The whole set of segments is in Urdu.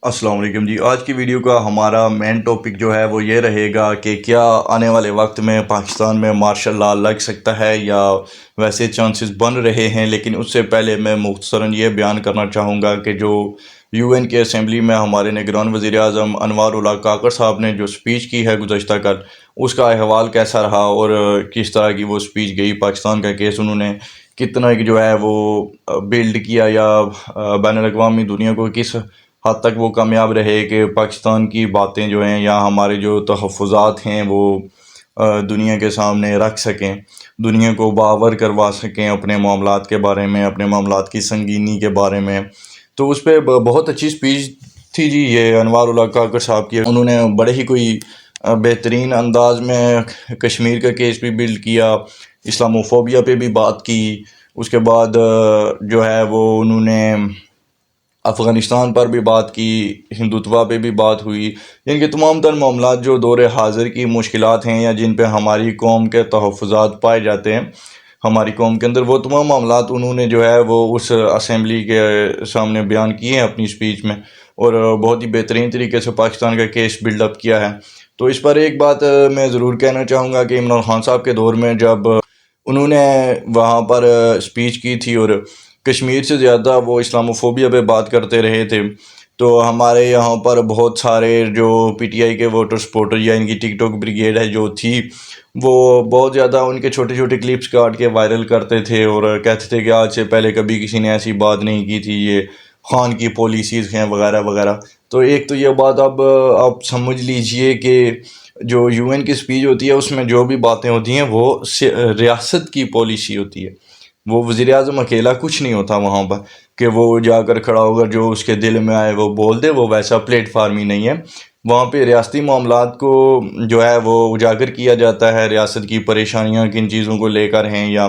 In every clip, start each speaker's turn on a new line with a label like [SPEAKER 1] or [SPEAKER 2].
[SPEAKER 1] السلام علیکم جی، آج کی ویڈیو کا ہمارا مین ٹاپک جو ہے وہ یہ رہے گا کہ کیا آنے والے وقت میں پاکستان میں مارشل لاء لگ سکتا ہے یا ویسے چانسز بن رہے ہیں۔ لیکن اس سے پہلے میں مختصراً یہ بیان کرنا چاہوں گا کہ جو یو این کے اسمبلی میں ہمارے نگران وزیر اعظم انوار اللہ کاکڑ صاحب نے جو سپیچ کی ہے گزشتہ کل، اس کا احوال کیسا رہا اور کس طرح کی وہ سپیچ گئی۔ پاکستان کا کیس انہوں نے کتنا جو ہے وہ بلڈ کیا یا بین الاقوامی دنیا کو کس حد تک وہ کامیاب رہے کہ پاکستان کی باتیں جو ہیں یا ہمارے جو تحفظات ہیں وہ دنیا کے سامنے رکھ سکیں، دنیا کو باور کروا سکیں اپنے معاملات کے بارے میں، اپنے معاملات کی سنگینی کے بارے میں۔ تو اس پہ بہت اچھی سپیچ تھی جی یہ انوار اللہ کاکڑ صاحب کی۔ انہوں نے بڑے ہی کوئی بہترین انداز میں کشمیر کا کیس بھی بلڈ کیا، اسلاموفوبیا پہ بھی بات کی، اس کے بعد جو ہے وہ انہوں نے افغانستان پر بھی بات کی، ہندوتوا پہ بھی بات ہوئی، ان کے تمام تر معاملات جو دور حاضر کی مشکلات ہیں یا جن پہ ہماری قوم کے تحفظات پائے جاتے ہیں ہماری قوم کے اندر، وہ تمام معاملات انہوں نے جو ہے وہ اس اسمبلی کے سامنے بیان کیے ہیں اپنی سپیچ میں، اور بہت ہی بہترین طریقے سے پاکستان کا کیس بلڈ اپ کیا ہے۔ تو اس پر ایک بات میں ضرور کہنا چاہوں گا کہ عمران خان صاحب کے دور میں جب انہوں نے وہاں پر سپیچ کی تھی اور کشمیر سے زیادہ وہ اسلاموفوبیا پہ بات کرتے رہے تھے، تو ہمارے یہاں پر بہت سارے جو پی ٹی آئی کے ووٹر سپورٹر یا ان کی ٹک ٹاک بریگیڈ ہے جو تھی، وہ بہت زیادہ ان کے چھوٹے چھوٹے کلپس کاٹ کے وائرل کرتے تھے اور کہتے تھے کہ آج سے پہلے کبھی کسی نے ایسی بات نہیں کی تھی، یہ خان کی پالیسیز ہیں وغیرہ وغیرہ۔ تو ایک تو یہ بات اب آپ سمجھ لیجئے کہ جو یو این کی سپیچ ہوتی ہے اس میں جو بھی باتیں ہوتی ہیں وہ ریاست کی پالیسی ہوتی ہے، وہ وزیر اعظم اکیلا کچھ نہیں ہوتا وہاں پر کہ وہ جا کر کھڑا ہوگا جو اس کے دل میں آئے وہ بول دے، وہ ویسا پلیٹ فارم ہی نہیں ہے۔ وہاں پہ ریاستی معاملات کو جو ہے وہ اجاگر کیا جاتا ہے، ریاست کی پریشانیاں کن چیزوں کو لے کر ہیں یا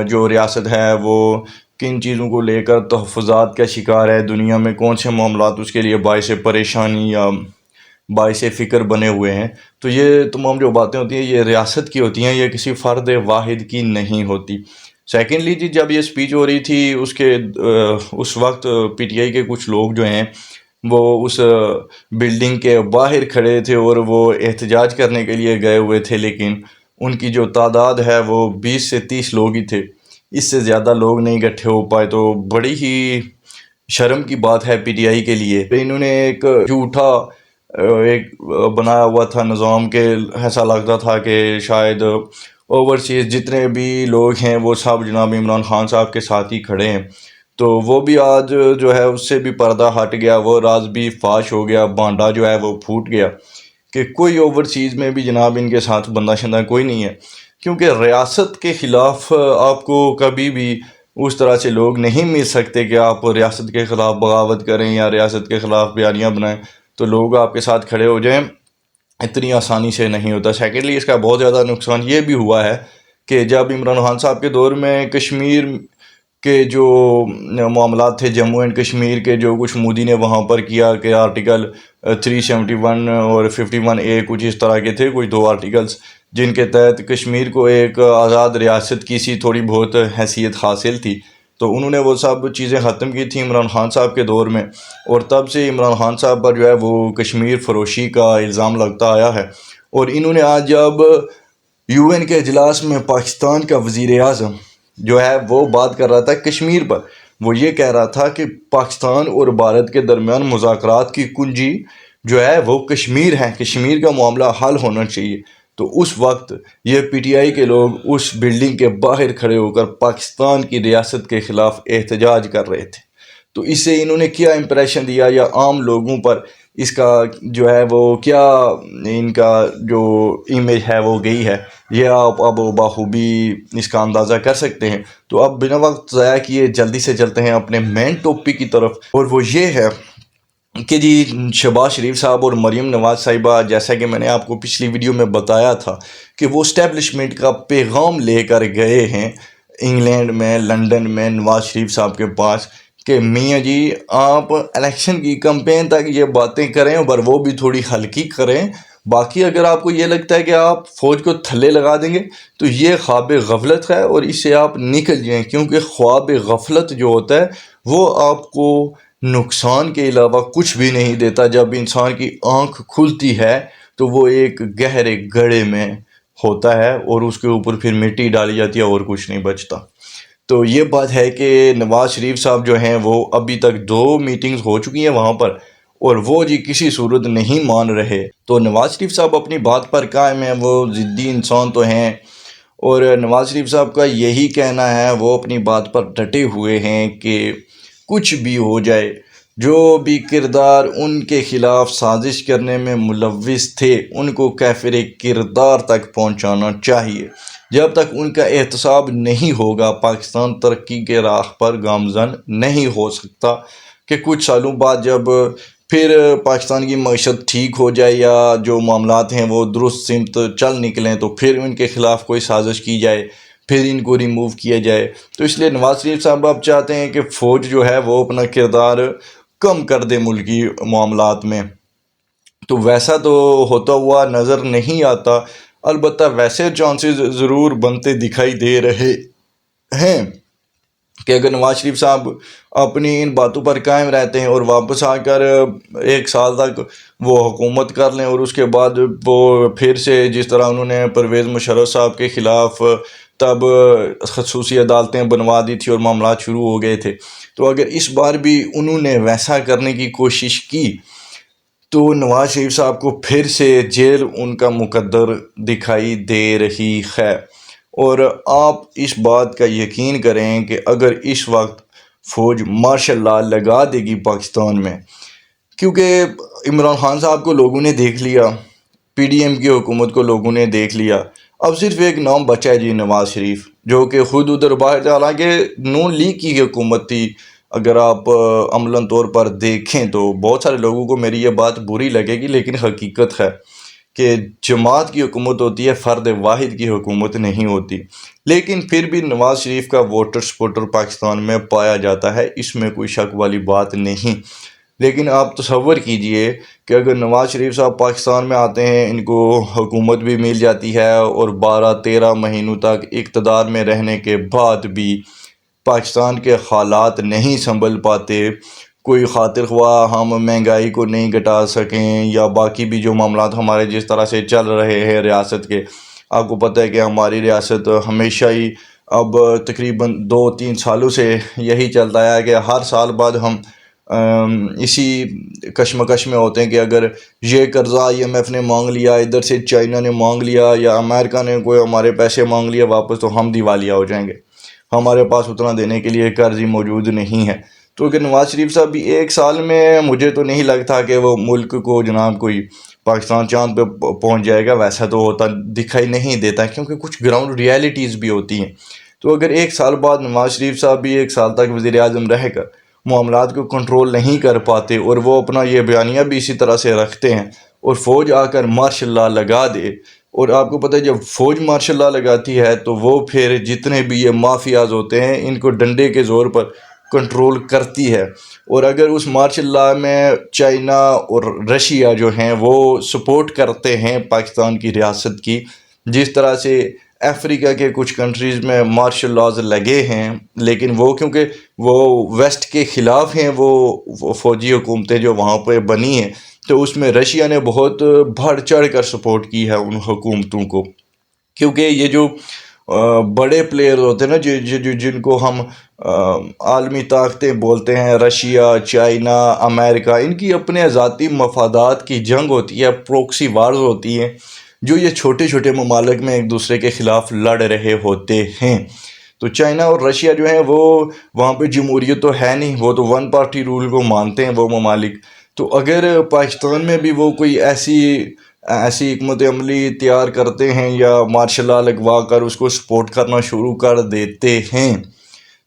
[SPEAKER 1] جو ریاست ہے وہ کن چیزوں کو لے کر تحفظات کا شکار ہے، دنیا میں کون سے معاملات اس کے لیے باعث پریشانی یا باعث فکر بنے ہوئے ہیں۔ تو یہ تمام جو باتیں ہوتی ہیں یہ ریاست کی ہوتی ہیں، یہ کسی فرد واحد کی نہیں ہوتی۔ سیکنڈلی جی، جب یہ سپیچ ہو رہی تھی اس وقت پی ٹی آئی کے کچھ لوگ جو ہیں وہ اس بلڈنگ کے باہر کھڑے تھے اور وہ احتجاج کرنے کے لیے گئے ہوئے تھے، لیکن ان کی جو تعداد ہے وہ 20 سے 30 لوگ ہی تھے، اس سے زیادہ لوگ نہیں اکٹھے ہو پائے۔ تو بڑی ہی شرم کی بات ہے پی ٹی آئی کے لیے۔ انہوں نے ایک جھوٹا ایک بنایا ہوا تھا نظام کے، ایسا لگتا تھا کہ شاید اوورسیز جتنے بھی لوگ ہیں وہ سب جناب عمران خان صاحب کے ساتھ ہی کھڑے ہیں۔ تو وہ بھی آج جو ہے اس سے بھی پردہ ہٹ گیا، وہ راز بھی فاش ہو گیا، بانڈا جو ہے وہ پھوٹ گیا کہ کوئی اوورسیز میں بھی جناب ان کے ساتھ بندہ شندہ کوئی نہیں ہے، کیونکہ ریاست کے خلاف آپ کو کبھی بھی اس طرح سے لوگ نہیں مل سکتے کہ آپ ریاست کے خلاف بغاوت کریں یا ریاست کے خلاف بیانیاں بنائیں تو لوگ آپ کے ساتھ کھڑے ہو جائیں، اتنی آسانی سے نہیں ہوتا۔ سیکنڈلی اس کا بہت زیادہ نقصان یہ بھی ہوا ہے کہ جب عمران خان صاحب کے دور میں کشمیر کے جو معاملات تھے، جموں اینڈ کشمیر کے جو کچھ مودی نے وہاں پر کیا کہ آرٹیکل 371 اور 51A کچھ اس طرح کے تھے، کچھ 2 آرٹیکلز جن کے تحت کشمیر کو ایک آزاد ریاست کی سی تھوڑی بہت حیثیت حاصل تھی، تو انہوں نے وہ سب چیزیں ختم کی تھیں عمران خان صاحب کے دور میں، اور تب سے عمران خان صاحب پر جو ہے وہ کشمیر فروشی کا الزام لگتا آیا ہے۔ اور انہوں نے آج جب یو این کے اجلاس میں پاکستان کا وزیر اعظم جو ہے وہ بات کر رہا تھا کشمیر پر، وہ یہ کہہ رہا تھا کہ پاکستان اور بھارت کے درمیان مذاکرات کی کنجی جو ہے وہ کشمیر ہے، کشمیر کا معاملہ حل ہونا چاہیے۔ تو اس وقت یہ پی ٹی آئی کے لوگ اس بلڈنگ کے باہر کھڑے ہو کر پاکستان کی ریاست کے خلاف احتجاج کر رہے تھے۔ تو اس سے انہوں نے کیا امپریشن دیا یا عام لوگوں پر اس کا جو ہے وہ کیا ان کا جو امیج ہے وہ گئی ہے، یہ آپ اب بخوبی اس کا اندازہ کر سکتے ہیں۔ تو اب بنا وقت ضائع کیے جلدی سے چلتے ہیں اپنے مین ٹاپک کی طرف، اور وہ یہ ہے کہ جی شہباز شریف صاحب اور مریم نواز صاحبہ، جیسا کہ میں نے آپ کو پچھلی ویڈیو میں بتایا تھا کہ وہ اسٹیبلشمنٹ کا پیغام لے کر گئے ہیں انگلینڈ میں، لندن میں نواز شریف صاحب کے پاس کہ میاں جی آپ الیکشن کی کمپین تک یہ باتیں کریں پر وہ بھی تھوڑی ہلکی کریں، باقی اگر آپ کو یہ لگتا ہے کہ آپ فوج کو تھلے لگا دیں گے تو یہ خواب غفلت ہے اور اس سے آپ نکل جائیں، کیونکہ خواب غفلت جو ہوتا ہے وہ آپ کو نقصان کے علاوہ کچھ بھی نہیں دیتا. جب انسان کی آنکھ کھلتی ہے تو وہ ایک گہرے گڑھے میں ہوتا ہے اور اس کے اوپر پھر مٹی ڈالی جاتی ہے اور کچھ نہیں بچتا. تو یہ بات ہے کہ نواز شریف صاحب جو ہیں وہ ابھی تک 2 میٹنگز ہو چکی ہیں وہاں پر، اور وہ جی کسی صورت نہیں مان رہے. تو نواز شریف صاحب اپنی بات پر قائم ہیں، وہ ضدی انسان تو ہیں، اور نواز شریف صاحب کا یہی کہنا ہے، وہ اپنی بات پر ڈٹے ہوئے ہیں کہ کچھ بھی ہو جائے، جو بھی کردار ان کے خلاف سازش کرنے میں ملوث تھے ان کو کافر کردار تک پہنچانا چاہیے. جب تک ان کا احتساب نہیں ہوگا پاکستان ترقی کے راہ پر گامزن نہیں ہو سکتا. کہ کچھ سالوں بعد جب پھر پاکستان کی معیشت ٹھیک ہو جائے یا جو معاملات ہیں وہ درست سمت چل نکلیں تو پھر ان کے خلاف کوئی سازش کی جائے، پھر ان کو ریموو کیا جائے. تو اس لیے نواز شریف صاحب اب چاہتے ہیں کہ فوج جو ہے وہ اپنا کردار کم کر دے ملکی معاملات میں. تو ویسا تو ہوتا ہوا نظر نہیں آتا، البتہ ویسے چانسز ضرور بنتے دکھائی دے رہے ہیں کہ اگر نواز شریف صاحب اپنی ان باتوں پر قائم رہتے ہیں اور واپس آ کر 1 سال تک وہ حکومت کر لیں، اور اس کے بعد وہ پھر سے جس طرح انہوں نے پرویز مشرف صاحب کے خلاف تب خصوصی عدالتیں بنوا دی تھی اور معاملات شروع ہو گئے تھے، تو اگر اس بار بھی انہوں نے ویسا کرنے کی کوشش کی تو نواز شریف صاحب کو پھر سے جیل ان کا مقدر دکھائی دے رہی ہے. اور آپ اس بات کا یقین کریں کہ اگر اس وقت فوج مارشل لاء لگا دے گی پاکستان میں، کیونکہ عمران خان صاحب کو لوگوں نے دیکھ لیا، پی ڈی ایم کی حکومت کو لوگوں نے دیکھ لیا، اب صرف ایک نام بچا ہے جی نواز شریف، جو کہ خود ادھر باہر تھے. حالانکہ نون لیگ کی حکومت تھی، اگر آپ عملاً طور پر دیکھیں تو بہت سارے لوگوں کو میری یہ بات بری لگے گی، لیکن حقیقت ہے کہ جماعت کی حکومت ہوتی ہے، فرد واحد کی حکومت نہیں ہوتی. لیکن پھر بھی نواز شریف کا ووٹر سپورٹر پاکستان میں پایا جاتا ہے، اس میں کوئی شک والی بات نہیں. لیکن آپ تصور کیجئے کہ اگر نواز شریف صاحب پاکستان میں آتے ہیں، ان کو حکومت بھی مل جاتی ہے اور 12-13 مہینوں تک اقتدار میں رہنے کے بعد بھی پاکستان کے حالات نہیں سنبھل پاتے، کوئی خاطر خواہ ہم مہنگائی کو نہیں گھٹا سکیں یا باقی بھی جو معاملات ہمارے جس طرح سے چل رہے ہیں ریاست کے. آپ کو پتہ ہے کہ ہماری ریاست ہمیشہ ہی اب تقریباً 2-3 سالوں سے یہی چلتا ہے کہ ہر سال بعد ہم اسی کشمکش میں ہوتے ہیں کہ اگر یہ قرضہ IMF نے مانگ لیا، ادھر سے چائنا نے مانگ لیا یا امریکہ نے کوئی ہمارے پیسے مانگ لیا واپس، تو ہم دیوالیہ ہو جائیں گے، ہمارے پاس اتنا دینے کے لیے قرض ہی موجود نہیں ہے. تو کہ نواز شریف صاحب بھی 1 سال میں مجھے تو نہیں لگتا کہ وہ ملک کو جناب کوئی پاکستان چاند پہ پہنچ جائے گا، ویسا تو ہوتا دکھائی نہیں دیتا کیونکہ کچھ گراؤنڈ ریالٹیز بھی ہوتی ہیں. تو اگر 1 سال بعد نواز شریف صاحب بھی 1 سال تک وزیر اعظم رہ کر معاملات کو کنٹرول نہیں کر پاتے اور وہ اپنا یہ بیانیہ بھی اسی طرح سے رکھتے ہیں اور فوج آ کر مارشل لاء لگا دے، اور آپ کو پتہ ہے جب فوج مارشل لاء لگاتی ہے تو وہ پھر جتنے بھی یہ مافیاز ہوتے ہیں ان کو ڈنڈے کے زور پر کنٹرول کرتی ہے. اور اگر اس مارشل لاء میں چائنا اور رشیا جو ہیں وہ سپورٹ کرتے ہیں پاکستان کی ریاست کی، جس طرح سے افریقہ کے کچھ کنٹریز میں مارشل لاز لگے ہیں، لیکن وہ کیونکہ وہ ویسٹ کے خلاف ہیں، وہ فوجی حکومتیں جو وہاں پہ بنی ہیں، تو اس میں رشیا نے بہت بڑھ چڑھ کر سپورٹ کی ہے ان حکومتوں کو. کیونکہ یہ جو بڑے پلیئر ہوتے ہیں نا جن کو ہم عالمی طاقتیں بولتے ہیں، رشیا، چائنا، امریکہ، ان کی اپنے ذاتی مفادات کی جنگ ہوتی ہے، پروکسی وارز ہوتی ہیں، جو یہ چھوٹے چھوٹے ممالک میں ایک دوسرے کے خلاف لڑ رہے ہوتے ہیں. تو چائنا اور رشیا جو ہیں وہ وہاں پہ جمہوریت تو ہے نہیں، وہ تو 1 پارٹی رول کو مانتے ہیں وہ ممالک. تو اگر پاکستان میں بھی وہ کوئی ایسی حکمت عملی تیار کرتے ہیں یا مارشل لاء لگوا کر اس کو سپورٹ کرنا شروع کر دیتے ہیں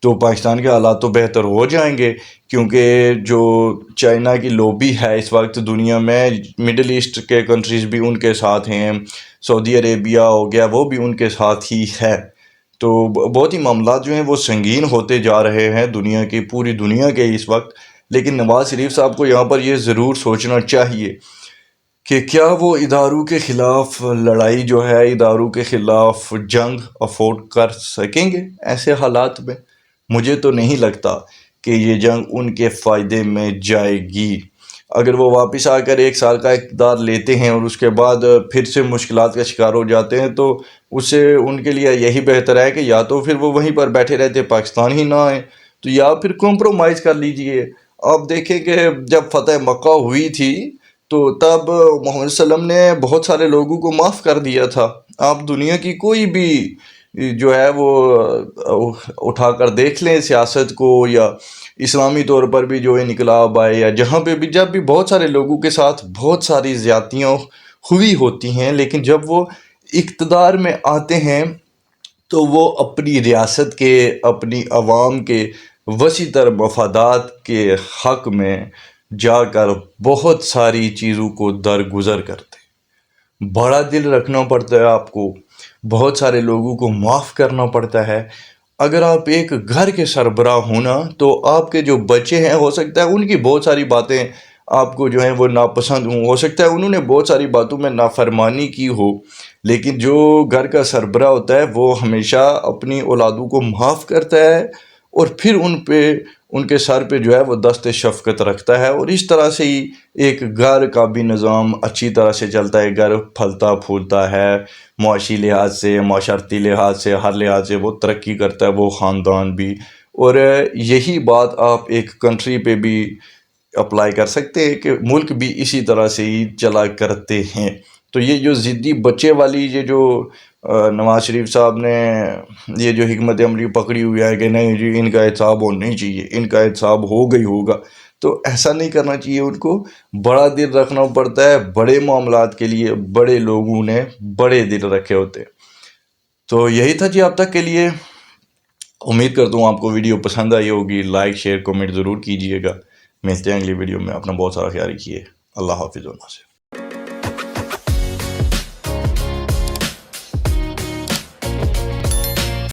[SPEAKER 1] تو پاکستان کے حالات تو بہتر ہو جائیں گے. کیونکہ جو چائنا کی لوبی ہے اس وقت دنیا میں، مڈل ایسٹ کے کنٹریز بھی ان کے ساتھ ہیں، سعودی عربیہ ہو گیا وہ بھی ان کے ساتھ ہی ہے. تو بہت ہی معاملات جو ہیں وہ سنگین ہوتے جا رہے ہیں دنیا کی، پوری دنیا کے اس وقت. لیکن نواز شریف صاحب کو یہاں پر یہ ضرور سوچنا چاہیے کہ کیا وہ اداروں کے خلاف لڑائی جو ہے، اداروں کے خلاف جنگ افورڈ کر سکیں گے ایسے حالات میں. مجھے تو نہیں لگتا کہ یہ جنگ ان کے فائدے میں جائے گی۔ اگر وہ واپس آ کر 1 سال کا اقتدار لیتے ہیں اور اس کے بعد پھر سے مشکلات کا شکار ہو جاتے ہیں تو اس سے ان کے لیے یہی بہتر ہے کہ یا تو پھر وہ وہیں پر بیٹھے رہتے، پاکستان ہی نہ آئیں، تو یا پھر کمپرومائز کر لیجئے۔ آپ دیکھیں کہ جب فتح مکہ ہوئی تھی تو تب محمد صلی اللہ علیہ وسلم نے بہت سارے لوگوں کو معاف کر دیا تھا۔ آپ دنیا کی کوئی بھی جو ہے وہ اٹھا کر دیکھ لیں سیاست کو، یا اسلامی طور پر بھی جو انقلاب آئے، یا جہاں پہ بھی جب بھی بہت سارے لوگوں کے ساتھ بہت ساری زیادتیاں ہوئی ہوتی ہیں، لیکن جب وہ اقتدار میں آتے ہیں تو وہ اپنی ریاست کے، اپنی عوام کے وسیع تر مفادات کے حق میں جا کر بہت ساری چیزوں کو درگزر کرتے ہیں۔ بڑا دل رکھنا پڑتا ہے آپ کو، بہت سارے لوگوں کو معاف کرنا پڑتا ہے۔ اگر آپ ایک گھر کے سربراہ ہونا تو آپ کے جو بچے ہیں، ہو سکتا ہے ان کی بہت ساری باتیں آپ کو جو ہیں وہ ناپسند ہوں، ہو سکتا ہے انہوں نے بہت ساری باتوں میں نافرمانی کی ہو، لیکن جو گھر کا سربراہ ہوتا ہے وہ ہمیشہ اپنی اولادوں کو معاف کرتا ہے اور پھر ان کے سر پہ جو ہے وہ دست شفقت رکھتا ہے، اور اس طرح سے ہی ایک گھر کا بھی نظام اچھی طرح سے چلتا ہے۔ گھر پھلتا پھولتا ہے، معاشی لحاظ سے، معاشرتی لحاظ سے، ہر لحاظ سے وہ ترقی کرتا ہے، وہ خاندان بھی۔ اور یہی بات آپ ایک کنٹری پہ بھی اپلائی کر سکتے ہیں کہ ملک بھی اسی طرح سے ہی چلا کرتے ہیں۔ تو یہ جو ضدی بچے والی یہ جو نواز شریف صاحب نے یہ جو حکمت عملی پکڑی ہوئی ہے کہ نہیں جی ان کا احتساب ہونا ہی چاہیے، ان کا احتساب ہوگا، تو ایسا نہیں کرنا چاہیے۔ ان کو بڑا دل رکھنا پڑتا ہے، بڑے معاملات کے لیے بڑے لوگوں نے بڑے دل رکھے ہوتے ہیں۔ تو یہی تھا جی اب تک کے لیے۔ امید کرتا ہوں آپ کو ویڈیو پسند آئی ہوگی۔ لائک، شیئر، کمنٹ ضرور کیجیے گا۔ ملتے ہیں اگلی ویڈیو میں۔ اپنا بہت سارا خیال رکھیے۔ اللہ حافظ و ناصر۔